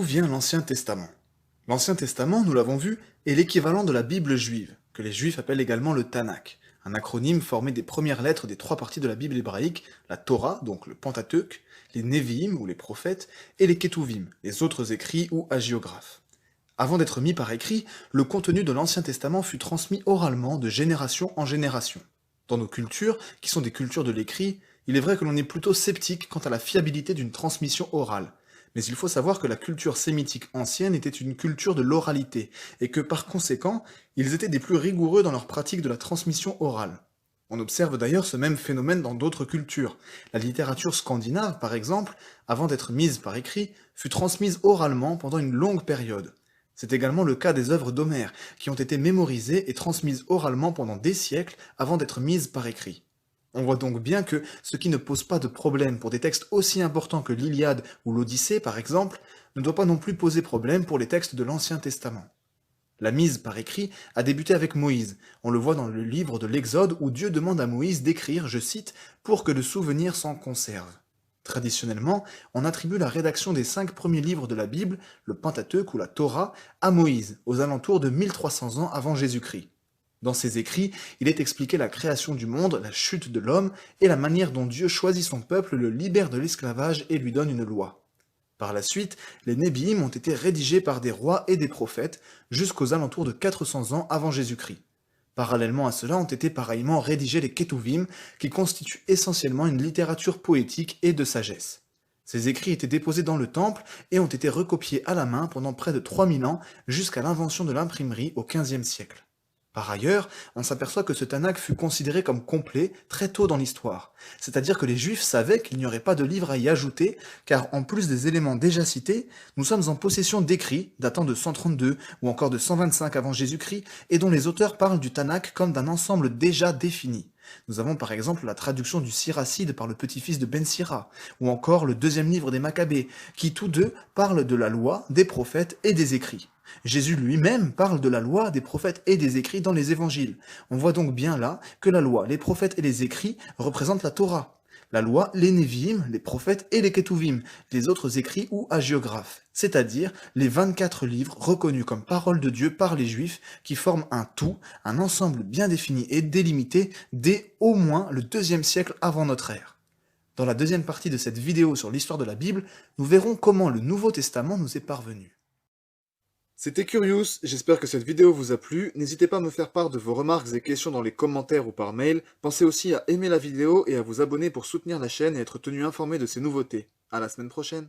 vient l'Ancien Testament? L'Ancien Testament, nous l'avons vu, est l'équivalent de la Bible juive, que les Juifs appellent également le Tanakh, un acronyme formé des premières lettres des trois parties de la Bible hébraïque, la Torah, donc le Pentateuque, les Nevi'im, ou les prophètes, et les Ketuvim, les autres écrits ou hagiographes. Avant d'être mis par écrit, le contenu de l'Ancien Testament fut transmis oralement de génération en génération. Dans nos cultures, qui sont des cultures de l'écrit, il est vrai que l'on est plutôt sceptique quant à la fiabilité d'une transmission orale. Mais il faut savoir que la culture sémitique ancienne était une culture de l'oralité, et que par conséquent, ils étaient des plus rigoureux dans leur pratique de la transmission orale. On observe d'ailleurs ce même phénomène dans d'autres cultures. La littérature scandinave, par exemple, avant d'être mise par écrit, fut transmise oralement pendant une longue période. C'est également le cas des œuvres d'Homère, qui ont été mémorisées et transmises oralement pendant des siècles avant d'être mises par écrit. On voit donc bien que ce qui ne pose pas de problème pour des textes aussi importants que l'Iliade ou l'Odyssée, par exemple, ne doit pas non plus poser problème pour les textes de l'Ancien Testament. La mise par écrit a débuté avec Moïse. On le voit dans le livre de l'Exode où Dieu demande à Moïse d'écrire, je cite, « pour que le souvenir s'en conserve ». Traditionnellement, on attribue la rédaction des 5 premiers livres de la Bible, le Pentateuque ou la Torah, à Moïse, aux alentours de 1300 ans avant Jésus-Christ. Dans ces écrits, il est expliqué la création du monde, la chute de l'homme, et la manière dont Dieu choisit son peuple, le libère de l'esclavage et lui donne une loi. Par la suite, les Nébi'im ont été rédigés par des rois et des prophètes, jusqu'aux alentours de 400 ans avant Jésus-Christ. Parallèlement à cela ont été pareillement rédigés les Ketuvim, qui constituent essentiellement une littérature poétique et de sagesse. Ces écrits étaient déposés dans le temple et ont été recopiés à la main pendant près de 3000 ans, jusqu'à l'invention de l'imprimerie au XVe siècle. Par ailleurs, on s'aperçoit que ce Tanakh fut considéré comme complet très tôt dans l'histoire, c'est-à-dire que les Juifs savaient qu'il n'y aurait pas de livre à y ajouter, car en plus des éléments déjà cités, nous sommes en possession d'écrits datant de 132 ou encore de 125 avant Jésus-Christ, et dont les auteurs parlent du Tanakh comme d'un ensemble déjà défini. Nous avons par exemple la traduction du Siracide par le petit-fils de Ben Sira, ou encore le deuxième livre des Maccabées, qui tous deux parlent de la loi, des prophètes et des écrits. Jésus lui-même parle de la loi, des prophètes et des écrits dans les évangiles. On voit donc bien là que la loi, les prophètes et les écrits représentent la Torah. La loi, les Nevi'im, les prophètes et les Ketuvim, les autres écrits ou hagiographes, c'est-à-dire les 24 livres reconnus comme parole de Dieu par les Juifs qui forment un tout, un ensemble bien défini et délimité dès au moins le 2e siècle avant notre ère. Dans la deuxième partie de cette vidéo sur l'histoire de la Bible, nous verrons comment le Nouveau Testament nous est parvenu. C'était Curious, j'espère que cette vidéo vous a plu, n'hésitez pas à me faire part de vos remarques et questions dans les commentaires ou par mail, pensez aussi à aimer la vidéo et à vous abonner pour soutenir la chaîne et être tenu informé de ses nouveautés. À la semaine prochaine.